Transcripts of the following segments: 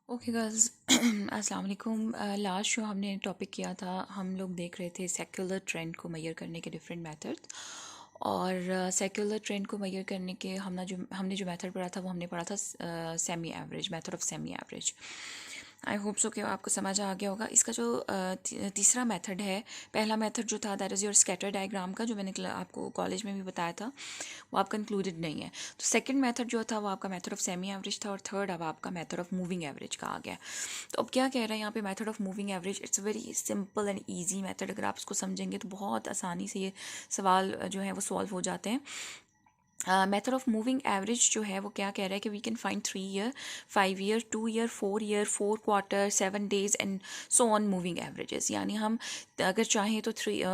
Okay girls अस्सलाम वालेकुम। Last जो हमने टॉपिक किया था, हम लोग देख रहे थे सेक्युलर ट्रेंड को मेजर करने के डिफरेंट मेथड्स। और सेक्युलर ट्रेंड को मेजर करने के हमने जो मेथड पढ़ा था वो हमने पढ़ा था semi average, method of semi average. I hope so कि आपको समझ आ गया होगा। इसका जो तीसरा मेथड है, पहला मेथड जो था that is your scatter diagram का, जो मैंने आपको कॉलेज में भी बताया था, वो आपका इंक्लूडेड नहीं है। तो सेकंड मेथड जो था वो आपका मेथड ऑफ सेमी एवरेज था, और थर्ड अब आपका मेथड ऑफ मूविंग एवरेज का आ गया। तो अब क्या कह रहा है यहाँ पे method of moving average, it's very simple and easy method. अगर आप इसको समझेंगे तो बहुत आसानी से ये सवाल जो है वो सॉल्व हो जाते हैं। मेथड ऑफ मूविंग एवरेज जो है वो क्या कह रहा है कि we can find 3 year, 5 year, 2 year, 4 year, 4 quarter, 7 days and so on moving averages. यानी हम अगर चाहें तो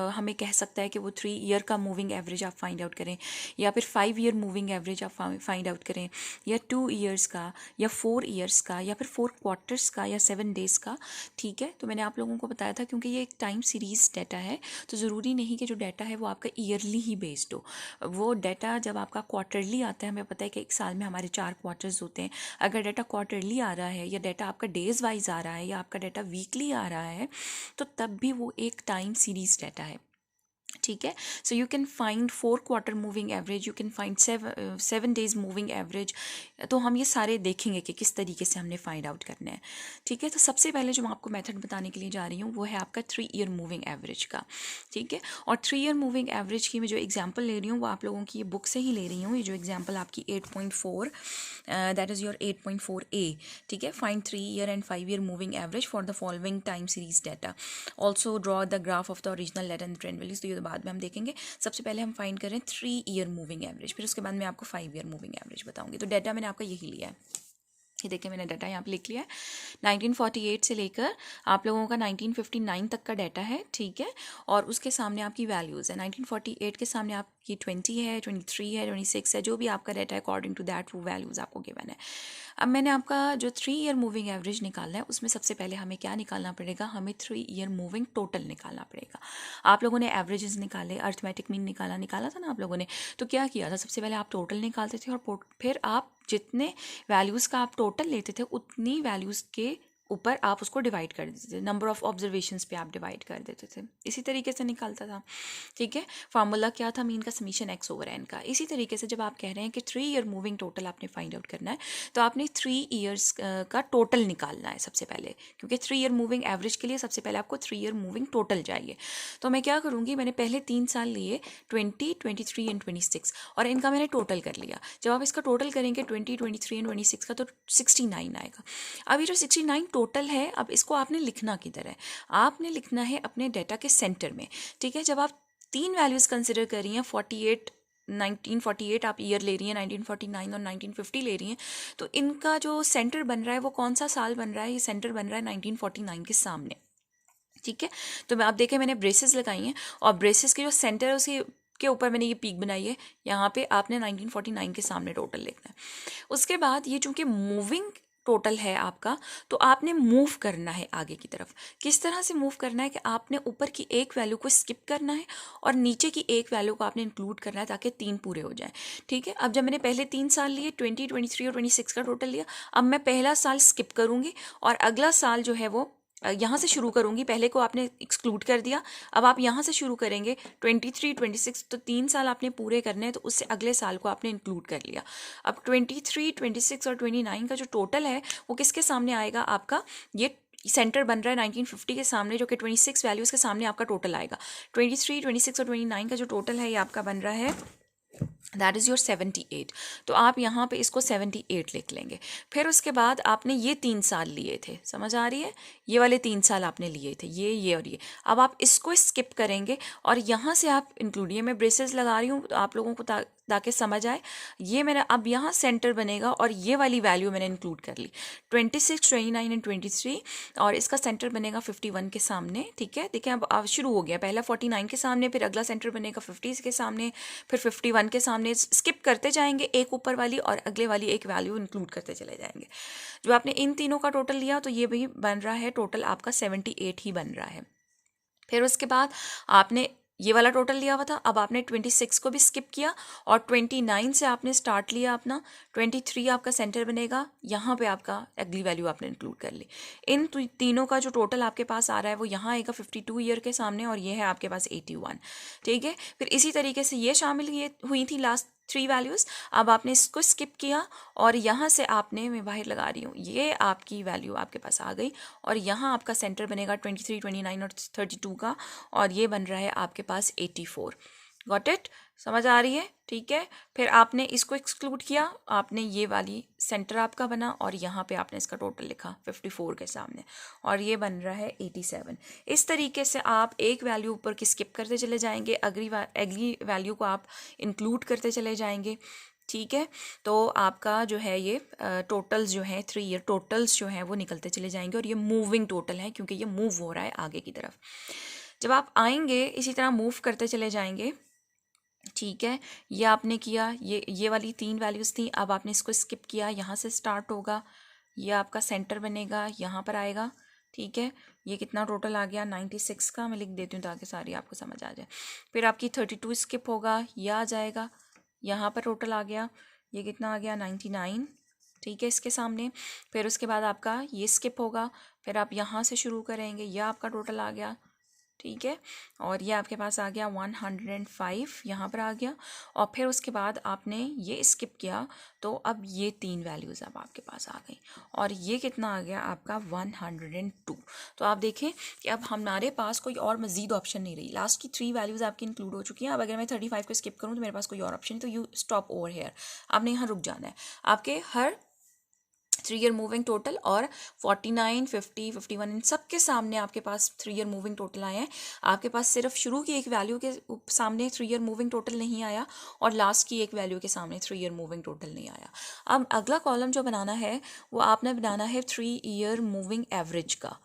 हमें कह सकता है कि वो 3 ईयर का मूविंग एवरेज आप फाइंड आउट करें, या फिर 5 ईयर मूविंग एवरेज आप फाइंड आउट करें, या 2 ईयर्स का, या 4 ईयर्स का, या फिर 4 क्वार्टर्स का, या 7 डेज का। ठीक है, तो मैंने आप लोगों को बताया था क्योंकि ये एक टाइम सीरीज डाटा है, तो ज़रूरी नहीं कि जो डाटा है वो आपका ईयरली ही बेस्ड हो। वो डाटा जब आपका क्वार्टरली आता है, हमें पता है कि एक साल में हमारे 4 क्वार्टर्स होते हैं। अगर डाटा क्वार्टरली आ रहा है, या डाटा आपका डेज वाइज आ रहा है, या आपका डाटा वीकली आ रहा है, तो तब भी वो एक टाइम सीरीज डाटा है। ठीक है, so you can find 4 quarter moving average, you can find 7 days moving average. तो हम ये सारे देखेंगे कि किस तरीके से हमने फाइंड आउट करना है। ठीक है, तो सबसे पहले जो मैं आपको मेथड बताने के लिए जा रही हूँ वो है आपका 3 ईयर मूविंग एवरेज का। ठीक है, और 3 ईयर मूविंग एवरेज की मैं जो एग्जाम्पल ले रही हूँ वो आप लोगों की ये बुक से ही ले रही हूँ। ये जो एग्जाम्पल आपकी 8.4, दैट इज़ योर 8.4A। ठीक है, find 3 year and 5 year moving average for the following time series data, also draw the graph of the original letter and trend values. तो ये तो बाद में हम देखेंगे। सबसे पहले हम फाइंड करें 3 ईयर मूविंग एवरेज, फिर उसके बाद मैं आपको 5 ईयर मूविंग एवरेज बताऊंगी। तो डाटा मैंने आपका यही लिया है, ये देखिए मैंने डाटा यहाँ पे लिख लिया है। 1948 से लेकर आप लोगों का 1959 तक का डाटा है। ठीक है, और उसके सामने आपकी वैल्यूज़ है। 1948 के सामने आपकी 20 है, 23 है, 26 है, जो भी आपका डाटा है अकॉर्डिंग टू दैट वो वैल्यूज़ आपको गिवन है। अब मैंने आपका जो 3 ईयर मूविंग एवरेज निकालना है, उसमें सबसे पहले हमें क्या निकालना पड़ेगा, हमें 3 ईयर मूविंग टोटल निकालना पड़ेगा। आप लोगों ने एवरेजेस निकाले, अर्थमेटिक मीन निकाला था ना आप लोगों ने। तो क्या किया था, सबसे पहले आप टोटल निकालते थे, और फिर आप जितने वैल्यूज़ का आप टोटल लेते थे उतनी वैल्यूज़ के ऊपर आप उसको डिवाइड कर देते थे, नंबर ऑफ ऑब्जर्वेशंस पे आप डिवाइड कर देते थे। इसी तरीके से निकलता था। ठीक है, फार्मूला क्या था, मीन का समीशन एक्स ओवर एन का। इसी तरीके से जब आप कह रहे हैं कि 3 ईयर मूविंग टोटल आपने फाइंड आउट करना है, तो आपने 3 ईयर्स का टोटल निकालना है सबसे पहले, क्योंकि 3 ईयर मूविंग एवरेज के लिए सबसे पहले आपको 3 ईयर मूविंग टोटल चाहिए। तो मैं क्या करूँगी, मैंने पहले 3 साल लिए 20, 23 एंड 26, और इनका मैंने टोटल कर लिया। जब आप इसका टोटल करेंगे 20, 23 एंड 26 का, तो 69 आएगा। अब ये जो 69 टोटल है, अब इसको आपने लिखना किधर है, आपने लिखना है अपने डाटा के सेंटर में। ठीक है, जब आप 3 वैल्यूज़ कंसिडर कर रही हैं, 1948 आप ईयर ले रही हैं, 1949 और 1950 ले रही हैं, तो इनका जो सेंटर बन रहा है वो कौन सा साल बन रहा है, ये सेंटर बन रहा है 1949 के सामने। ठीक है, तो मैं आप देखें मैंने ब्रेसेस लगाई हैं, और ब्रेसेस के जो सेंटर है उसी के ऊपर मैंने ये पीक बनाई है। यहाँ पे आपने 1949 के सामने टोटल लिखना है। उसके बाद ये चूंकि मूविंग टोटल है आपका, तो आपने मूव करना है आगे की तरफ। किस तरह से मूव करना है कि आपने ऊपर की एक वैल्यू को स्किप करना है, और नीचे की एक वैल्यू को आपने इंक्लूड करना है, ताकि 3 पूरे हो जाएं। ठीक है, अब जब मैंने पहले 3 साल लिए, 20, 23 और 26 का टोटल लिया, अब मैं पहला साल स्किप करूंगी, और अगला साल जो है वो यहाँ से शुरू करूंगी। पहले को आपने एक्सक्लूड कर दिया, अब आप यहाँ से शुरू करेंगे 23, 26, तो 3 साल आपने पूरे करने हैं, तो उससे अगले साल को आपने इंक्लूड कर लिया। अब 23, 26 और 29 का जो टोटल है वो किसके सामने आएगा, आपका ये सेंटर बन रहा है 1950 के सामने, जो कि 26 वैल्यूज़ के सामने आपका टोटल आएगा। 23, 26 और 29 का जो टोटल है ये आपका बन रहा है, दैट इज़ योर 78। तो आप यहाँ पे इसको 78 लिख लेंगे। फिर उसके बाद आपने ये 3 साल लिए थे, समझ आ रही है, ये वाले 3 साल आपने लिए थे, ये और ये। अब आप इसको स्किप करेंगे, और यहाँ से आप इंक्लूड, ये मैं ब्रेसेस लगा रही हूँ तो आप लोगों को ताकि समझ आए। ये मैंने अब यहाँ सेंटर बनेगा, और ये वाली वैल्यू मैंने इंक्लूड कर ली, 26, 29 एंड 23, और इसका सेंटर बनेगा 51 के सामने। ठीक है, देखिए अब शुरू हो गया, पहला 49 के सामने, फिर अगला सेंटर बनेगा 50 के सामने, फिर 51 के सामने। स्किप करते जाएंगे एक ऊपर वाली, और अगले वाली एक वैल्यू इंक्लूड करते चले जाएंगे। जो आपने इन तीनों का टोटल लिया, तो ये भी बन रहा है टोटल आपका 78 ही बन रहा है। फिर उसके बाद आपने ये वाला टोटल लिया हुआ था, अब आपने 26 को भी स्किप किया और 29 से आपने स्टार्ट लिया अपना, 23 आपका सेंटर बनेगा, यहाँ पे आपका अगली वैल्यू आपने इंक्लूड कर ली। इन तीनों का जो टोटल आपके पास आ रहा है वो यहाँ आएगा 52 ईयर के सामने, और ये है आपके पास 81। ठीक है, फिर इसी तरीके से ये शामिल ये हुई थी लास्ट 3 वैल्यूज़। अब आपने इसको स्किप किया और यहाँ से आपने, मैं बाहर लगा रही हूँ, ये आपकी वैल्यू आपके पास आ गई, और यहाँ आपका सेंटर बनेगा 23, 29 और 32 का, और ये बन रहा है आपके पास 84। Got it? समझ आ रही है? ठीक है, फिर आपने इसको एक्सक्लूड किया, आपने ये वाली सेंटर आपका बना, और यहाँ पे आपने इसका टोटल लिखा 54 के सामने, और ये बन रहा है 87। इस तरीके से आप एक वैल्यू ऊपर की स्किप करते चले जाएंगे, अगली वैल्यू को आप इंक्लूड करते चले जाएंगे। ठीक है, तो आपका जो है ये टोटल्स जो है 3 ईयर टोटल्स जो हैं वो निकलते चले जाएंगे, और ये मूविंग टोटल है क्योंकि ये मूव हो रहा है आगे की तरफ। जब आप आएंगे इसी तरह मूव करते चले जाएंगे। ठीक है, ये आपने किया, ये वाली 3 वैल्यूज़ थी, अब आपने इसको स्किप किया, यहाँ से स्टार्ट होगा, ये आपका सेंटर बनेगा, यहाँ पर आएगा। ठीक है, ये कितना टोटल आ गया 96 का, मैं लिख देती हूँ ताकि सारी आपको समझ आ जाए। फिर आपकी 32 स्किप होगा, यह आ जाएगा, यहाँ पर टोटल आ गया, ये कितना आ गया 99। ठीक है, इसके सामने फिर उसके बाद आपका ये स्किप होगा, फिर आप यहाँ से शुरू करेंगे, यह आपका टोटल आ गया। ठीक है, और ये आपके पास आ गया 105, यहाँ पर आ गया, और फिर उसके बाद आपने ये स्किप किया, तो अब ये 3 वैल्यूज़ अब आपके पास आ गई, और ये कितना आ गया आपका 102। तो आप देखें कि अब हमारे पास कोई और मज़ीद ऑप्शन नहीं रही, लास्ट की 3 वैल्यूज़ आपकी इंक्लूड हो चुकी हैं। अब अगर मैं 35 को स्किप करूँ तो मेरे पास कोई और ऑप्शन नहीं, तो यू स्टॉप ओवर हेयर, आपने यहाँ रुक जाना है। आपके हर 3 ईयर मूविंग टोटल और 49, 50, 51 इन सब के सामने आपके पास 3 ईयर मूविंग टोटल आए हैं। आपके पास सिर्फ शुरू की एक वैल्यू के सामने 3 ईयर मूविंग टोटल नहीं आया, और लास्ट की एक वैल्यू के सामने 3 ईयर मूविंग टोटल नहीं आया। अब अगला कॉलम जो बनाना है वो आपने बनाना है 3 ईयर मूविंग एवरेज का।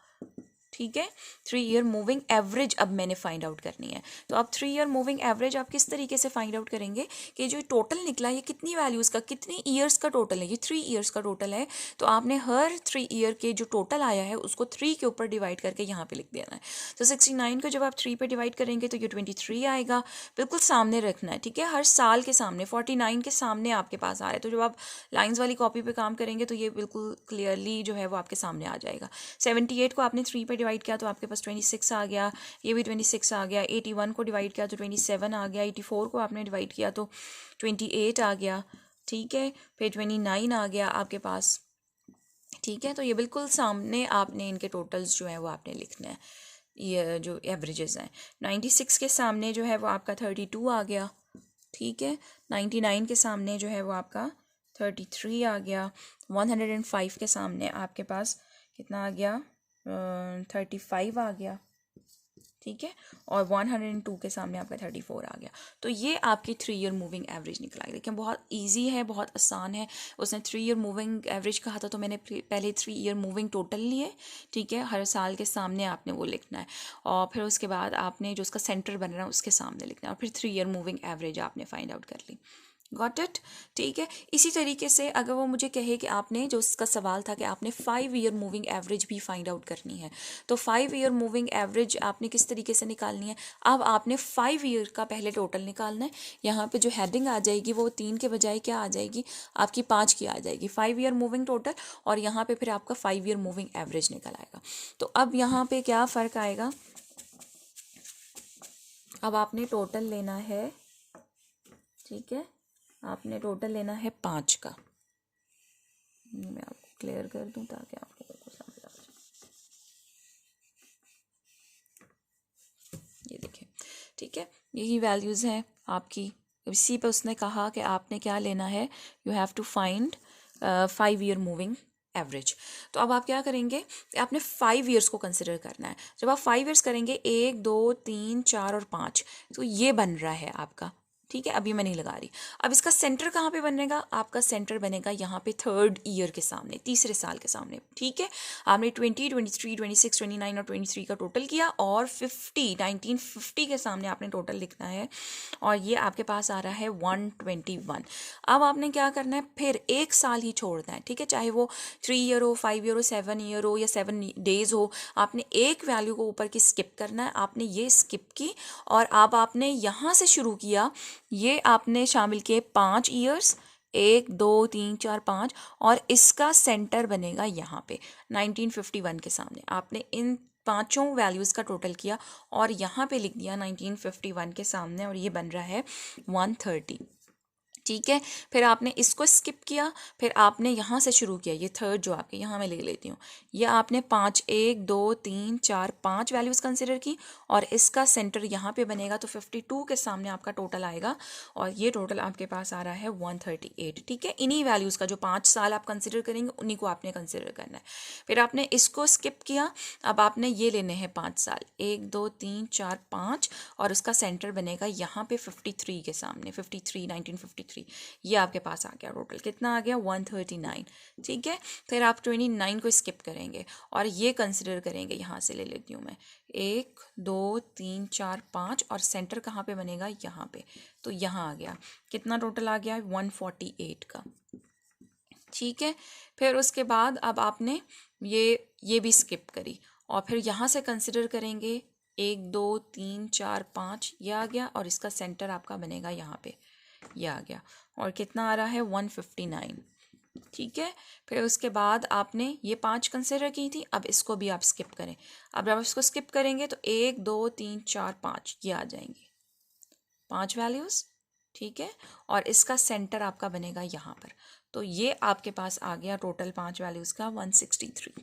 ठीक है, 3 ईयर मूविंग एवरेज अब मैंने फाइंड आउट करनी है। तो अब 3 ईयर मूविंग एवरेज आप किस तरीके से फाइंड आउट करेंगे कि जो टोटल निकला ये कितनी वैल्यूज़ का, कितनी ईयर्स का टोटल है, ये 3 ईयर्स का टोटल है। तो आपने हर 3 ईयर के जो टोटल आया है उसको 3 के ऊपर डिवाइड करके यहाँ पे लिख देना है। तो 69 को जब आप 3 पे डिवाइड करेंगे तो ये 23 आएगा, बिल्कुल सामने रखना है। ठीक है, हर साल के सामने 49 के सामने आपके पास आ रहा है, तो जब आप लाइन्स वाली कॉपी पे काम करेंगे तो ये बिल्कुल क्लियरली जो है वो आपके सामने आ जाएगा। 78 को आपने 3 पे डिवाइड किया तो आपके पास 26 आ गया, ये भी 26 आ गया। 81 को डिवाइड किया तो 27 आ गया। 84 को आपने डिवाइड किया तो 28 आ गया। ठीक है, फिर 29 आ गया आपके पास। ठीक है, तो ये बिल्कुल सामने आपने इनके टोटल्स जो है वो आपने लिखना है, ये जो एवरेजेस हैं। 96 के सामने जो है वो आपका 32 आ गया। ठीक है, 99 के सामने जो है वो आपका 33 आ गया। 105 के सामने आपके पास कितना आ गया, 35 आ गया। ठीक है, और 102 के सामने आपका 34 आ गया। तो ये आपकी 3 ईयर मूविंग एवरेज निकल आई। देखिए बहुत इजी है, बहुत आसान है। उसने 3 ईयर मूविंग एवरेज कहा था तो मैंने पहले 3 ईयर मूविंग टोटल लिए। ठीक है, हर साल के सामने आपने वो लिखना है, और फिर उसके बाद आपने जो उसका सेंटर बन रहा है उसके सामने लिखना है, और फिर 3 ईयर मूविंग एवरेज आपने फाइंड आउट कर ली। Got it? ठीक है, इसी तरीके से अगर वो मुझे कहे कि आपने, जो उसका सवाल था कि आपने 5 ईयर मूविंग एवरेज भी फाइंड आउट करनी है, तो 5 ईयर मूविंग एवरेज आपने किस तरीके से निकालनी है। अब आपने 5 ईयर का पहले टोटल निकालना है। यहाँ पे जो हेडिंग आ जाएगी वो 3 के बजाय क्या आ जाएगी आपकी 5 की आ जाएगी, 5 ईयर मूविंग टोटल, और यहाँ पे फिर आपका 5 ईयर मूविंग एवरेज निकल आएगा। तो अब यहाँ पे क्या फ़र्क आएगा, अब आपने टोटल लेना है। ठीक है, आपने टोटल लेना है 5 का। मैं आपको क्लियर कर दूं ताकि आप लोगों को समझ आ जाए। ये देखिए, ठीक है, यही वैल्यूज़ हैं आपकी। इसी पे उसने कहा कि आपने क्या लेना है, you have to find 5 year moving average. तो अब आप क्या करेंगे, आपने 5 ईयर्स को कंसिडर करना है। जब आप 5 ईयर्स करेंगे, 1, 2, 3, 4 और 5, तो ये बन रहा है आपका ठीक है, अभी मैं नहीं लगा रही। अब इसका सेंटर कहाँ पे बनेगा? आपका सेंटर बनेगा यहाँ पे थर्ड ईयर के सामने, तीसरे साल के सामने। ठीक है, आपने 20, 23, 26, 29 और 23 का टोटल किया और 1950 के सामने आपने टोटल लिखना है और ये आपके पास आ रहा है 121। अब आपने क्या करना है, फिर एक साल ही छोड़ना है। ठीक है, चाहे वो 3 ईयर हो, 5 ईयर हो, 7 ईयर हो या 7 डेज हो, आपने एक वैल्यू को ऊपर की स्किप करना है। आपने ये स्किप की और अब आपने यहाँ से शुरू किया, ये आपने शामिल किए 5 ईयर्स, 1 2 3 4 5, और इसका सेंटर बनेगा यहाँ पे 1951 के सामने। आपने इन पांचों वैल्यूज़ का टोटल किया और यहाँ पे लिख दिया 1951 के सामने और ये बन रहा है 130। ठीक है, फिर आपने इसको स्किप किया, फिर आपने यहाँ से शुरू किया, ये थर्ड जो आपके यहाँ मैं ले लेती हूँ, ये आपने 5 1 2 3 4 5 वैल्यूज़ कंसिडर की और इसका सेंटर यहाँ पे बनेगा तो 52 के सामने आपका टोटल आएगा और ये टोटल आपके पास आ रहा है 138। ठीक है, इन्हीं वैल्यूज़ का जो 5 साल आप कंसिडर करेंगे उन्हीं को आपने कंसिडर करना है। फिर आपने इसको स्किप किया, अब आपने ये लेने हैं 5 साल, 1 2 3 4 5, और उसका सेंटर बनेगा यहाँ पे 53 के सामने, 53 1953। ये आपके पास आ गया, टोटल कितना आ गया 139। ठीक है, फिर आप 29 को स्किप करेंगे और ये कंसिडर करेंगे, यहाँ से ले लेती हूँ मैं, 1 2 3 4 5, और सेंटर कहाँ पे बनेगा, यहाँ पे, तो यहाँ आ गया, कितना टोटल आ गया 148 का। ठीक है, फिर उसके बाद अब आपने ये भी स्किप करी और फिर यहाँ से कंसिडर करेंगे 1 2 3 4 5, ये आ गया और इसका सेंटर आपका बनेगा यहाँ पे, ये आ गया और कितना आ रहा है 159। ठीक है, फिर उसके बाद आपने ये 5 कंसिडर की थी, अब इसको भी आप स्किप करें। अब आप इसको स्किप करेंगे तो 1 2 3 4 5 ये आ जाएंगे 5 वैल्यूज़। ठीक है, और इसका सेंटर आपका बनेगा यहाँ पर, तो ये आपके पास आ गया टोटल 5 वैल्यूज़ का 163।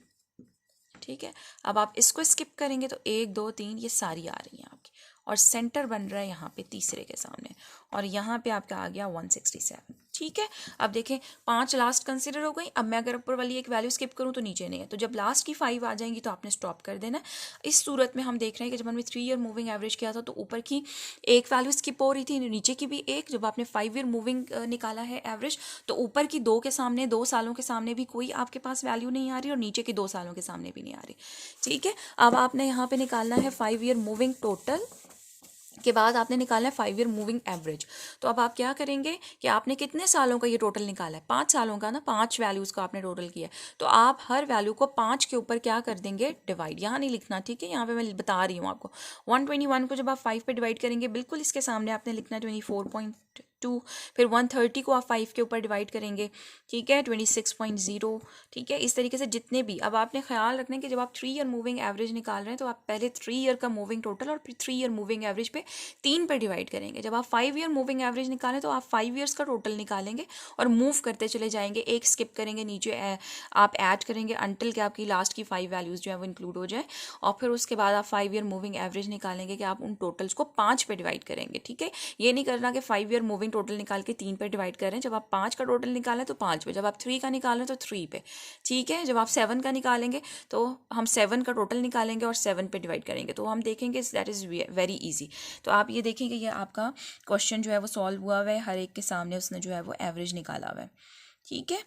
ठीक है, अब आप इसको स्किप करेंगे तो 1 2 3 ये सारी आ रही हैं आपकी और सेंटर बन रहा है यहाँ पे तीसरे के सामने और यहाँ पे आपका आ गया 167। ठीक है, अब देखें 5 लास्ट कंसिडर हो गई। अब मैं अगर ऊपर वाली एक वैल्यू स्किप करूँ तो नीचे नहीं है, तो जब लास्ट की 5 आ जाएंगी तो आपने स्टॉप कर देना। इस सूरत में हम देख रहे हैं कि जब हमने 3 ईयर मूविंग एवरेज किया था तो ऊपर की एक वैल्यू स्किप हो रही थी, नीचे की भी एक। जब आपने 5 ईयर मूविंग निकाला है एवरेज तो ऊपर की 2 के सामने, 2 सालों के सामने भी कोई आपके पास वैल्यू नहीं आ रही और नीचे की 2 सालों के सामने भी नहीं आ रही। ठीक है, अब आपने यहाँ पे निकालना है 5 ईयर मूविंग टोटल के बाद आपने निकालना है 5 ईयर मूविंग एवरेज। तो अब आप क्या करेंगे कि आपने कितने सालों का ये टोटल निकाला है, 5 सालों का ना, 5 वैल्यूज़ का आपने टोटल किया है, तो आप हर वैल्यू को 5 के ऊपर क्या कर देंगे, डिवाइड। यहाँ नहीं लिखना, ठीक है, यहाँ पे मैं बता रही हूँ आपको। 121 को जब आप 5 पे डिवाइड करेंगे बिल्कुल इसके सामने आपने लिखना है 24.2, फिर 130 को आप 5 के ऊपर डिवाइड करेंगे, ठीक है, 26.0। ठीक है, इस तरीके से जितने भी। अब आपने ख्याल रखना है कि जब आप 3 ईयर मूविंग एवरेज निकाल रहे हैं तो आप पहले 3 ईयर का मूविंग टोटल और फिर 3 ईयर मूविंग एवरेज पे 3 पे डिवाइड करेंगे। जब आप 5 ईयर मूविंग एवरेज निकालें तो आप 5 ईयर्स का टोटल निकालेंगे और मूव करते चले जाएंगे, एक स्किप करेंगे, नीचे आप ऐड करेंगे अनटिल कि आपकी लास्ट की 5 वैल्यूज़ जो है वो इंक्लूड हो जाए, और फिर उसके बाद आप 5 ईयर मूविंग एवरेज निकालेंगे कि आप उन टोटल्स को 5 पे डिवाइड करेंगे। ठीक है, ये नहीं करना कि 5 ईयर मूविंग टोटल निकाल के 3 पे डिवाइड करें। जब आप 5 का टोटल निकालें तो 5 पे, जब आप 3 का निकालें तो 3 पे। ठीक है, जब आप 7 का निकालेंगे तो हम 7 का टोटल निकालेंगे और 7 पे डिवाइड करेंगे, तो हम देखेंगे दैट इज़ वेरी ईजी। तो आप ये देखेंगे ये आपका क्वेश्चन जो है वो सॉल्व हुआ हुआ है, हर एक के सामने उसने जो है वो एवरेज निकाला हुआ है। ठीक है,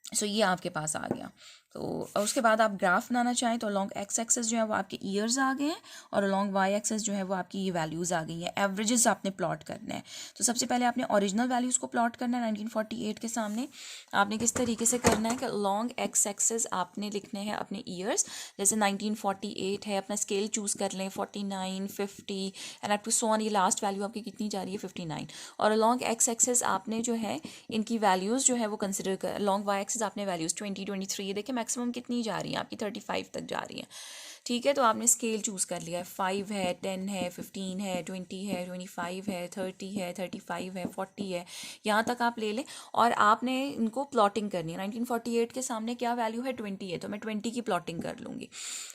सो ये आपके पास आ गया। तो और उसके बाद आप ग्राफ बनाना चाहें तो अलॉन्ग एक्स एक्सेस जो है वो आपके ईयर्स आ गए हैं और अलॉन्ग वाई एक्सेस जो है वो आपकी ये वैल्यूज़ आ गई हैं। एवरेजेस आपने प्लॉट करना है, तो सबसे पहले आपने ओरिजिनल वैल्यूज़ को प्लॉट करना है 1948 के सामने। आपने किस तरीके से करना है कि अलॉन्ग एक्स एक्सेस आपने लिखने हैं अपने ईयर्स, जैसे 1948 है, अपना स्केल चूज़ कर लें 49 50 and up to so on, ये लास्ट वैल्यू आपकी कितनी जा रही है 59। और अलॉन्ग एक्स एक्सेस आपने जो है इनकी वैल्यूज़ जो है वो कंसिडर कर, अलॉन्ग वाई एक्सेस आपने वैल्यूज़ 20 23, देखिए मैक्सिमम कितनी जा रही हैं आपकी 35 तक जा रही हैं। ठीक है, तो आपने स्केल चूज़ कर लिया है, 5 है, 10 है, 15 है, 20 है, 25 है, 30 है, 35 है, 40 है, यहाँ तक आप ले लें और आपने इनको प्लॉटिंग करनी है। 1948 के सामने क्या वैल्यू है 20 है, तो मैं 20 की प्लॉटिंग कर लूँगी।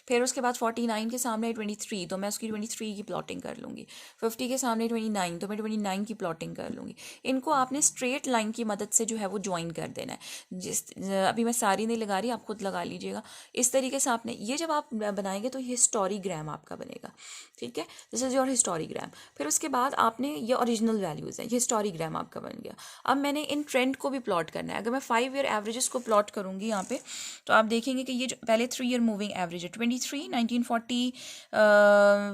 फिर उसके बाद 49 के सामने 23, तो मैं उसकी 23 की प्लॉटिंग कर लूँगी। 50 के सामने 29, तो मैं 29 की प्लॉटिंग कर लूँगी। इनको आपने स्ट्रेट लाइन की मदद से जो है वो ज्वाइन कर देना है। अभी मैं सारी नहीं लगा रही, आप खुद लगा लीजिएगा। इस तरीके से आपने ये जब आप बनाएंगे लगाएंगे तो हिस्टोरीग्राम आपका बनेगा, ठीक है। This is your histogram. फिर उसके बाद आपने ये ओरिजिनल वैल्यूज़ हैं, ये हिस्टोरीग्राम आपका बन गया। अब मैंने इन ट्रेंड को भी प्लॉट करना है। अगर मैं 5 ईयर एवरेजेस को प्लॉट करूँगी यहाँ पे, तो आप देखेंगे कि ये जो पहले 3 ईयर मूविंग एवरेज है 23, 1940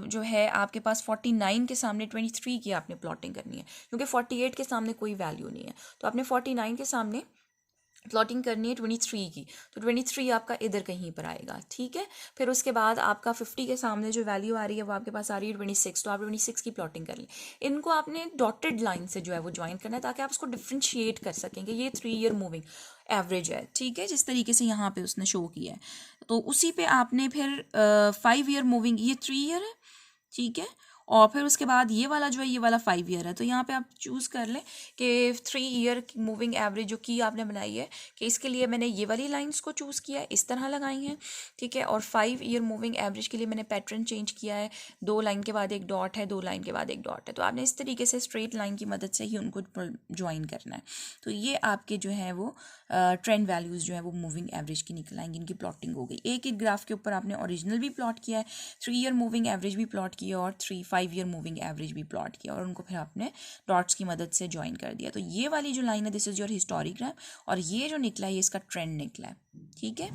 जो है आपके पास 49 के सामने 23 की आपने प्लॉटिंग करनी है, क्योंकि 48 के सामने कोई वैल्यू नहीं है, तो आपने 49 के सामने प्लॉटिंग करनी है 23 की, तो 23 आपका इधर कहीं पर आएगा, ठीक है। फिर उसके बाद आपका 50 के सामने जो वैल्यू आ रही है वो आपके पास आ रही है 26, तो आप 26 की प्लॉटिंग कर लें। इनको आपने डॉटेड लाइन से जो है वो ज्वाइन करना है, ताकि आप उसको डिफ्रेंशिएट कर सकेंगे। ये 3 ईयर मूविंग एवरेज है, ठीक है, जिस तरीके से यहाँ पे उसने शो किया है। तो उसी पे आपने फिर 5 ईयर मूविंग, ये 3 ईयर है, ठीक है। और फिर उसके बाद ये वाला जो है, ये वाला 5 ईयर है। तो यहाँ पे आप चूज़ कर लें कि 3 ईयर मूविंग एवरेज जो की आपने बनाई है, कि इसके लिए मैंने ये वाली लाइंस को चूज़ किया है, इस तरह लगाई हैं, ठीक है। और 5 ईयर मूविंग एवरेज के लिए मैंने पैटर्न चेंज किया है, 2 लाइन के बाद एक डॉट है, 2 लाइन के बाद एक डॉट है। तो आपने इस तरीके से स्ट्रेट लाइन की मदद से ही उनको ज्वाइन करना है। तो ये आपके जो है वो ट्रेंड वैल्यूज़ जो है वो मूविंग एवरेज की निकल आएंगी, इनकी प्लॉटिंग हो गई। एक एक ग्राफ के ऊपर आपने ओरिजिनल भी प्लॉट किया है, 3 ईयर मूविंग एवरेज भी प्लॉट किया और 5 ईयर मूविंग एवरेज भी प्लॉट किया, और उनको फिर आपने डॉट्स की मदद से ज्वाइन कर दिया। तो ये वाली जो लाइन है, दिस इज़ योर हिस्टोरीग्राम, और ये जो निकला है ये इसका ट्रेंड निकला है, ठीक है।